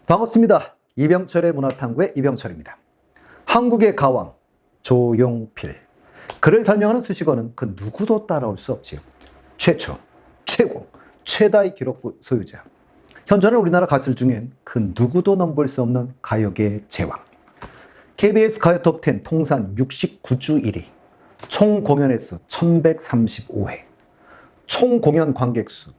반갑습니다. 이병철의 문화탐구의 이병철입니다. 한국의 가왕 조용필. 그를 설명하는 수식어는 그 누구도 따라올 수 없지요. 최초, 최고, 최다의 기록 소유자. 현존하는 우리나라 가수들 중엔 그 누구도 넘볼 수 없는 가요계의 제왕. KBS 가요 톱10 통산 69주 1위. 총 공연 횟수 1135회. 총 공연 관객 수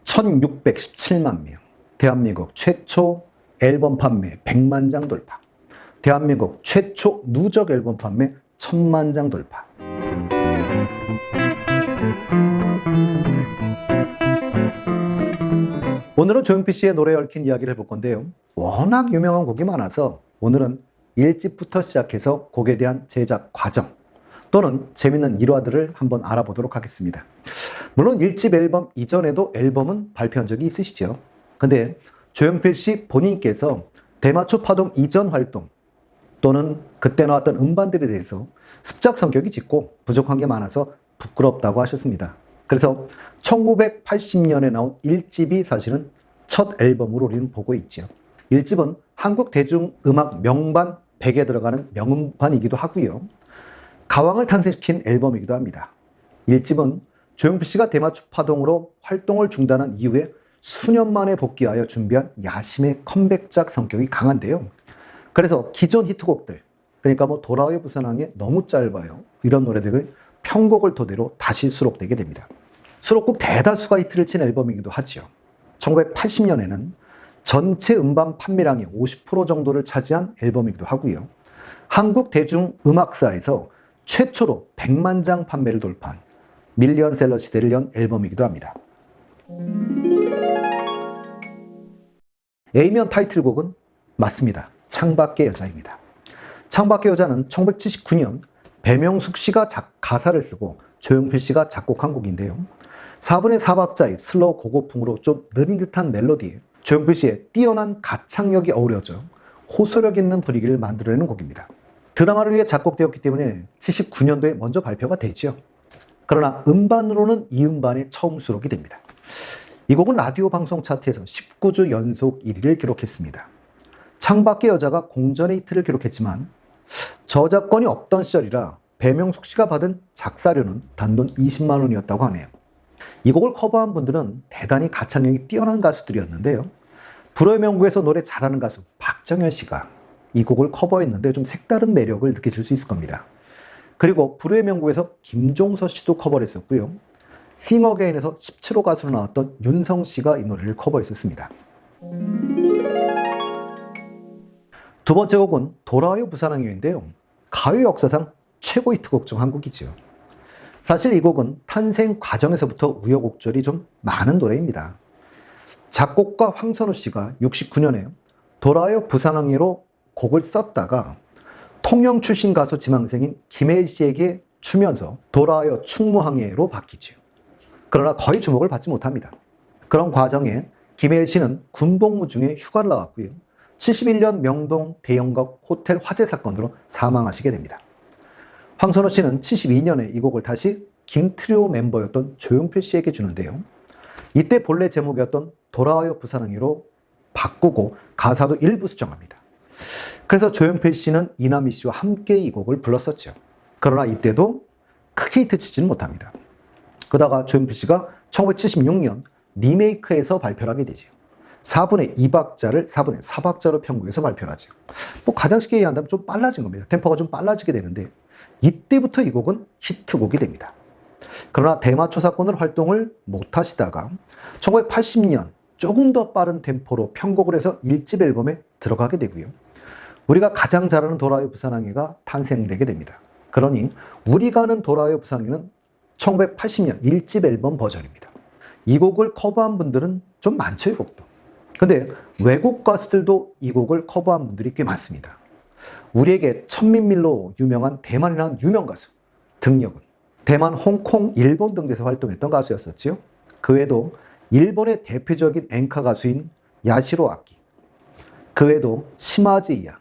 1617만 명. 대한민국 최초 앨범 판매 100만 장 돌파. 대한민국 최초 누적 앨범 판매 1000만 장 돌파. 오늘은 조용필 씨의 노래에 얽힌 이야기를 해볼 건데요. 워낙 유명한 곡이 많아서 오늘은 1집부터 시작해서 곡에 대한 제작 과정 또는 재밌는 일화들을 한번 알아보도록 하겠습니다. 물론 1집 앨범 이전에도 앨범은 발표한 적이 있으시죠. 근데 조용필 씨 본인께서 대마초 파동 이전 활동 또는 그때 나왔던 음반들에 대해서 습작 성격이 짙고 부족한 게 많아서 부끄럽다고 하셨습니다. 그래서 1980년에 나온 1집이 사실은 첫 앨범으로 우리는 보고 있죠. 1집은 한국 대중음악 명반 100에 들어가는 명음반이기도 하고요. 가왕을 탄생시킨 앨범이기도 합니다. 1집은 조용필 씨가 대마초 파동으로 활동을 중단한 이후에 수년 만에 복귀하여 준비한 야심의 컴백작 성격이 강한데요. 그래서 기존 히트곡들, 그러니까 돌아와요 부산항에 너무 짧아요, 이런 노래들을 편곡을 토대로 다시 수록되게 됩니다. 수록곡 대다수가 히트를 친 앨범이기도 하죠. 1980년에는 전체 음반 판매량의 50% 정도를 차지한 앨범이기도 하고요. 한국 대중음악사에서 최초로 100만 장 판매를 돌파한 밀리언셀러 시대를 연 앨범이기도 합니다. A면 타이틀곡은 맞습니다. 창밖의 여자입니다. 창밖의 여자는 1979년 배명숙 씨가 가사를 쓰고 조용필 씨가 작곡한 곡인데요. 4분의 4박자의 슬로우 고고풍으로 좀 느린 듯한 멜로디에 조용필 씨의 뛰어난 가창력이 어우러져 호소력 있는 분위기를 만들어내는 곡입니다. 드라마를 위해 작곡되었기 때문에 79년도에 먼저 발표가 되죠. 그러나 음반으로는 이 음반에 처음 수록이 됩니다. 이 곡은 라디오 방송 차트에서 19주 연속 1위를 기록했습니다. 창밖의 여자가 공전의 히트를 기록했지만 저작권이 없던 시절이라 배명숙 씨가 받은 작사료는 단돈 20만 원이었다고 하네요. 이 곡을 커버한 분들은 대단히 가창력이 뛰어난 가수들이었는데요. 불후의 명곡에서 노래 잘하는 가수 박정현 씨가 이 곡을 커버했는데 좀 색다른 매력을 느끼실 수 있을 겁니다. 그리고 불후의 명곡에서 김종서 씨도 커버를 했었고요. 싱어게인에서 17호 가수로 나왔던 윤성 씨가 이 노래를 커버했었습니다. 두 번째 곡은 돌아와요 부산항이인데요. 가요 역사상 최고 히트곡 중 한 곡이죠. 사실 이 곡은 탄생 과정에서부터 우여곡절이 좀 많은 노래입니다. 작곡가 황선우 씨가 69년에 돌아와요 부산항이로 곡을 썼다가 통영 출신 가수 지망생인 김혜일 씨에게 주면서 돌아와요 충무항해로 바뀌죠. 그러나 거의 주목을 받지 못합니다. 그런 과정에 김혜일 씨는 군복무 중에 휴가를 나왔고요. 71년 명동 대형각 호텔 화재 사건으로 사망하시게 됩니다. 황선우 씨는 72년에 이 곡을 다시 김트리오 멤버였던 조용필 씨에게 주는데요. 이때 본래 제목이었던 돌아와요 부산항해로 바꾸고 가사도 일부 수정합니다. 그래서 조용필 씨는 이남희 씨와 함께 이 곡을 불렀었죠. 그러나 이때도 크게 히트치지는 못합니다. 그러다가 조용필 씨가 1976년 리메이크해서 발표를 하게 되죠. 4분의 2박자를 4분의 4박자로 편곡해서 발표를 하죠. 가장 쉽게 얘기한다면 좀 빨라진 겁니다. 템포가 좀 빨라지게 되는데 이때부터 이 곡은 히트곡이 됩니다. 그러나 대마초 사건으로 활동을 못 하시다가 1980년 조금 더 빠른 템포로 편곡을 해서 1집 앨범에 들어가게 되고요. 우리가 가장 잘 아는 돌아와요 부산항해가 탄생되게 됩니다. 그러니 우리가 아는 돌아와요 부산항해는 1980년 1집 앨범 버전입니다. 이 곡을 커버한 분들은 좀 많죠, 이 곡도. 근데 외국 가수들도 이 곡을 커버한 분들이 꽤 많습니다. 우리에게 천민밀로 유명한 대만이라는 유명 가수 등력은 대만, 홍콩, 일본 등 데서 활동했던 가수였었죠. 그 외에도 일본의 대표적인 엔카 가수인 야시로 아키, 그 외에도 시마즈 이야,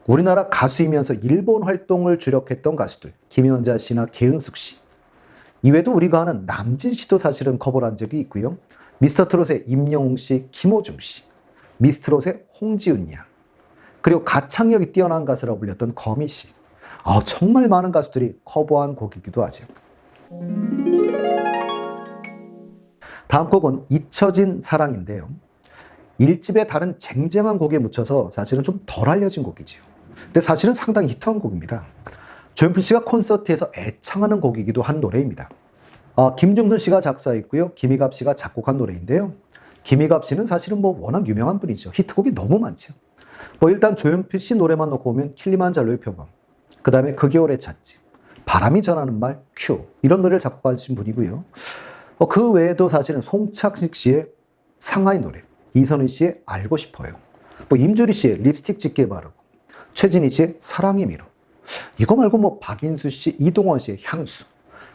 우리나라 가수이면서 일본 활동을 주력했던 가수들 김연자 씨나 개은숙 씨, 이외에도 우리가 아는 남진 씨도 사실은 커버를 한 적이 있고요. 미스터트롯의 임영웅 씨, 김호중 씨, 미스트롯의 홍지훈 양, 그리고 가창력이 뛰어난 가수라고 불렸던 거미 씨. 정말 많은 가수들이 커버한 곡이기도 하죠. 다음 곡은 잊혀진 사랑인데요. 1집의 다른 쟁쟁한 곡에 묻혀서 사실은 좀 덜 알려진 곡이죠. 근데 사실은 상당히 히트한 곡입니다. 조용필 씨가 콘서트에서 애창하는 곡이기도 한 노래입니다. 김중순 씨가 작사했고요. 김희갑 씨가 작곡한 노래인데요. 김희갑 씨는 사실은 워낙 유명한 분이죠. 히트곡이 너무 많죠. 일단 조용필 씨 노래만 놓고 보면 킬리만자로의 표범, 그 다음에 그 겨울의 찻집, 바람이 전하는 말, 큐, 이런 노래를 작곡하신 분이고요. 그 외에도 사실은 송창식 씨의 상하이 노래, 이선희 씨의 알고 싶어요, 임주리 씨의 립스틱 짙게 바르고, 최진희 씨의 사랑의 미로, 이거 말고 박인수 씨, 이동원 씨의 향수,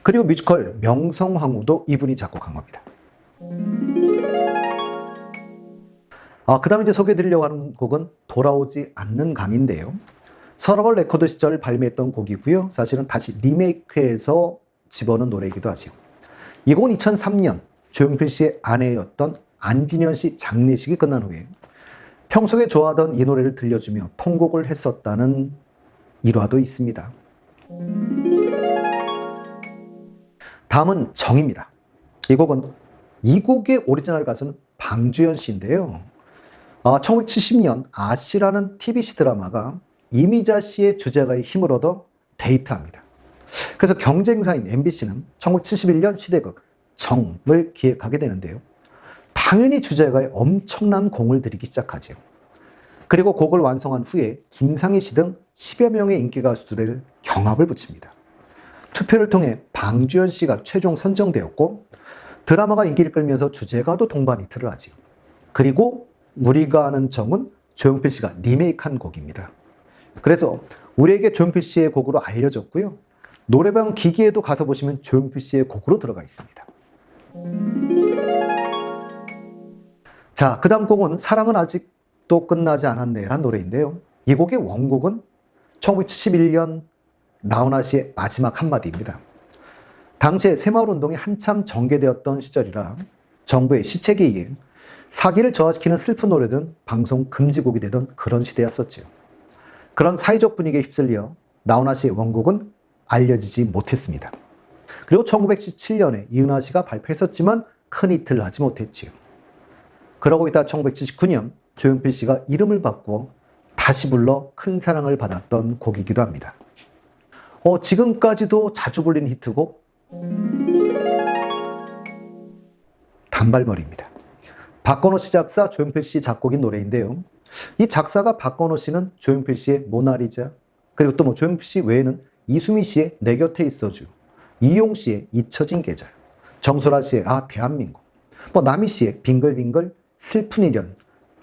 그리고 뮤지컬 명성황후도 이분이 작곡한 겁니다. 그 다음에 이제 소개해드리려고 하는 곡은 돌아오지 않는 강인데요. 서러벌 레코드 시절 발매했던 곡이고요. 사실은 다시 리메이크해서 집어넣은 노래이기도 하죠. 이 곡은 2003년 조용필 씨의 아내였던 안진현 씨 장례식이 끝난 후에 평소에 좋아하던 이 노래를 들려주며 통곡을 했었다는 일화도 있습니다. 다음은 정입니다. 이 곡의 오리지널 가수는 방주연 씨인데요. 1970년 아씨라는 TBC 드라마가 이미자 씨의 주제가의 힘을 얻어 데이트합니다. 그래서 경쟁사인 MBC는 1971년 시대극 정을 기획하게 되는데요. 당연히 주제가에 엄청난 공을 들이기 시작하죠. 그리고 곡을 완성한 후에 김상희 씨 등 10여 명의 인기 가수들을 경합을 붙입니다. 투표를 통해 방주연 씨가 최종 선정되었고 드라마가 인기를 끌면서 주제가도 동반 히트를 하죠. 그리고 우리가 아는 정은 조용필 씨가 리메이크한 곡입니다. 그래서 우리에게 조용필 씨의 곡으로 알려졌고요. 노래방 기기에도 가서 보시면 조용필 씨의 곡으로 들어가 있습니다. 자, 그 다음 곡은 사랑은 아직도 끝나지 않았네라는 노래인데요. 이 곡의 원곡은 1971년 나훈아 씨의 마지막 한마디입니다. 당시에 새마을운동이 한참 전개되었던 시절이라 정부의 시체기에 사기를 저하시키는 슬픈 노래든 방송 금지곡이 되던 그런 시대였었죠. 그런 사회적 분위기에 휩쓸려 나훈아 씨의 원곡은 알려지지 못했습니다. 그리고 1977년에 이은하 씨가 발표했었지만 큰 히트를 하지 못했지요. 그러고 있다 1979년 조용필 씨가 이름을 바꾸어 다시 불러 큰 사랑을 받았던 곡이기도 합니다. 지금까지도 자주 불리는 히트곡 단발머리입니다. 박건호 씨 작사, 조용필 씨 작곡인 노래인데요. 이 작사가 박건호 씨는 조용필 씨의 모나리자, 그리고 또 조용필 씨 외에는 이수미 씨의 내 곁에 있어주, 이용 씨의 잊혀진 계절, 정수라 씨의 대한민국, 남희 씨의 빙글빙글, 슬픈 일연,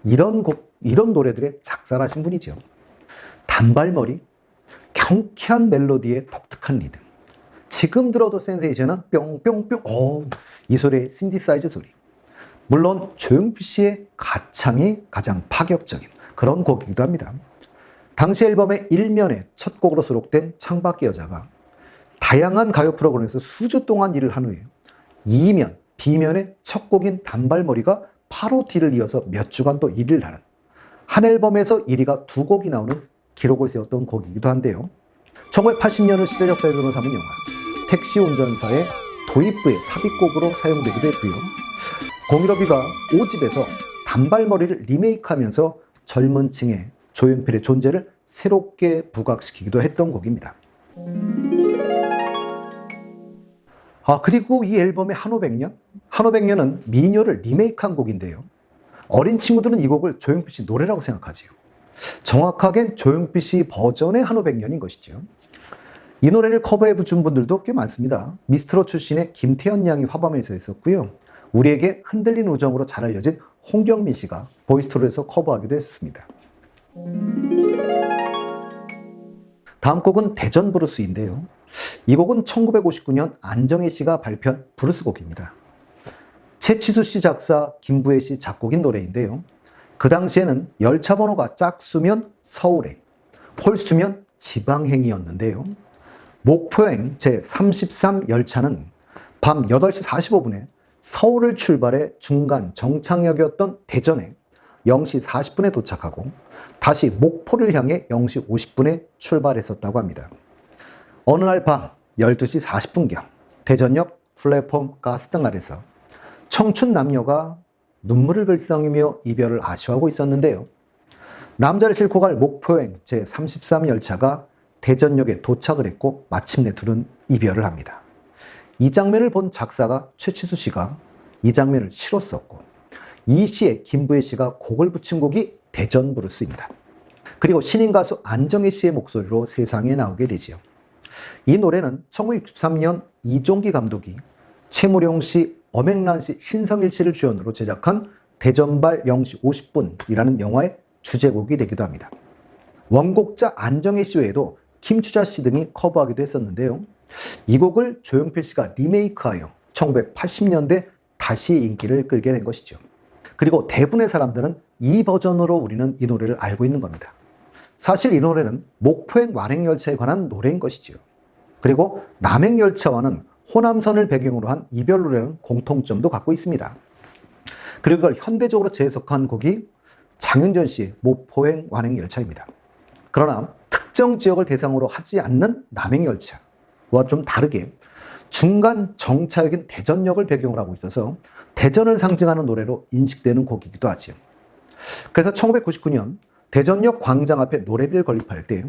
이런 노래들의 작사를 하신 분이죠. 단발머리, 경쾌한 멜로디의 독특한 리듬, 지금 들어도 센세이션은 뿅뿅뿅, 이 소리의 신디사이즈 소리. 물론 조용필 씨의 가창이 가장 파격적인 그런 곡이기도 합니다. 당시 앨범의 1면에 첫 곡으로 수록된 창밖의 여자가 다양한 가요 프로그램에서 수주 동안 일을 한 후에 2면, B면의 첫 곡인 단발머리가 바로 뒤를 이어서 몇 주간 또 1위를 하는, 한 앨범에서 1위가 2곡이 나오는 기록을 세웠던 곡이기도 한데요. 1980년을 시대적 배경으로 삼은 영화 택시 운전사의 도입부의 삽입곡으로 사용되기도 했고요. 공일오비가 5집에서 단발머리를 리메이크하면서 젊은 층의 조용필의 존재를 새롭게 부각시키기도 했던 곡입니다. 그리고 이 앨범의 한오백년? 한오백년은 민요를 리메이크한 곡인데요. 어린 친구들은 이 곡을 조용필 씨 노래라고 생각하지요. 정확하겐 조용필 씨 버전의 한오백년인 것이죠. 이 노래를 커버해 준 분들도 꽤 많습니다. 미스트롯 출신의 김태현 양이 화밤에서 했었고요. 우리에게 흔들린 우정으로 잘 알려진 홍경민 씨가 보이스트롯에서 커버하기도 했습니다. 다음 곡은 대전 브루스인데요. 이 곡은 1959년 안정혜 씨가 발표한 브루스 곡입니다. 최치수 씨 작사, 김부혜 씨 작곡인 노래인데요. 그 당시에는 열차 번호가 짝수면 서울행, 홀수면 지방행이었는데요. 목포행 제33 열차는 밤 8시 45분에 서울을 출발해 중간 정착역이었던 대전에 0시 40분에 도착하고 다시 목포를 향해 0시 50분에 출발했었다고 합니다. 어느 날 밤 12시 40분경 대전역 플랫폼 가스등 아래서 청춘 남녀가 눈물을 글썽이며 이별을 아쉬워하고 있었는데요. 남자를 싣고 갈 목포행 제33열차가 대전역에 도착을 했고 마침내 둘은 이별을 합니다. 이 장면을 본 작사가 최치수 씨가 이 장면을 시로 썼고 이 시에 김부혜 씨가 곡을 붙인 곡이 대전 브루스입니다. 그리고 신인 가수 안정혜 씨의 목소리로 세상에 나오게 되지요. 이 노래는 1963년 이종기 감독이 최무룡 씨, 엄앵란 씨, 신성일 씨를 주연으로 제작한 대전발 0시 50분이라는 영화의 주제곡이 되기도 합니다. 원곡자 안정혜 씨 외에도 김추자 씨 등이 커버하기도 했었는데요. 이 곡을 조용필 씨가 리메이크하여 1980년대 다시 인기를 끌게 된 것이죠. 그리고 대부분의 사람들은 이 버전으로 우리는 이 노래를 알고 있는 겁니다. 사실 이 노래는 목포행 완행열차에 관한 노래인 것이지요. 그리고 남행열차와는 호남선을 배경으로 한 이별 노래는 공통점도 갖고 있습니다. 그리고 그걸 현대적으로 재해석한 곡이 장윤정 씨의 목포행 완행열차입니다. 그러나 특정 지역을 대상으로 하지 않는 남행열차와 좀 다르게 중간 정차역인 대전역을 배경으로 하고 있어서 대전을 상징하는 노래로 인식되는 곡이기도 하죠. 그래서 1999년 대전역 광장 앞에 노래비를 건립할 때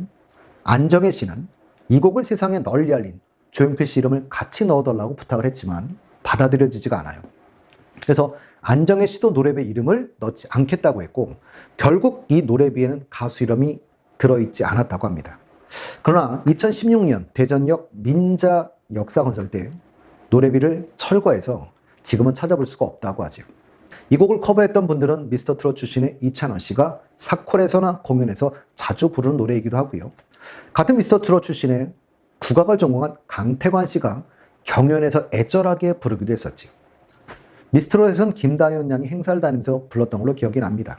안정혜 씨는 이 곡을 세상에 널리 알린 조용필 씨 이름을 같이 넣어달라고 부탁을 했지만 받아들여지지가 않아요. 그래서 안정혜 씨도 노래비 이름을 넣지 않겠다고 했고 결국 이 노래비에는 가수 이름이 들어있지 않았다고 합니다. 그러나 2016년 대전역 민자 역사건설 때 노래비를 철거해서 지금은 찾아볼 수가 없다고 하죠. 이 곡을 커버했던 분들은 미스터트롯 출신의 이찬원 씨가 사콜에서나 공연에서 자주 부르는 노래이기도 하고요. 같은 미스터트롯 출신의 국악을 전공한 강태관 씨가 경연에서 애절하게 부르기도 했었지. 미스트롯에서는 김다현 양이 행사를 다니면서 불렀던 걸로 기억이 납니다.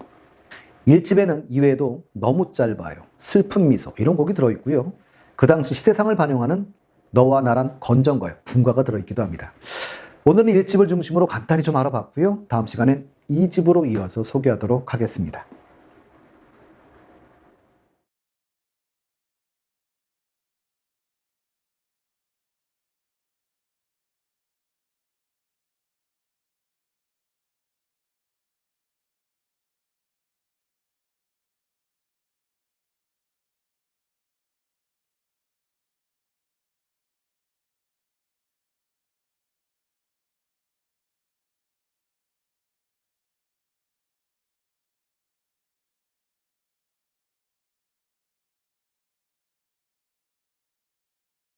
1집에는 이외에도 너무 짧아요, 슬픈 미소 이런 곡이 들어있고요. 그 당시 시대상을 반영하는 너와 나란 건전가요, 군가가 들어있기도 합니다. 오늘은 1집을 중심으로 간단히 좀 알아봤고요. 다음 시간엔 2집으로 이어서 소개하도록 하겠습니다.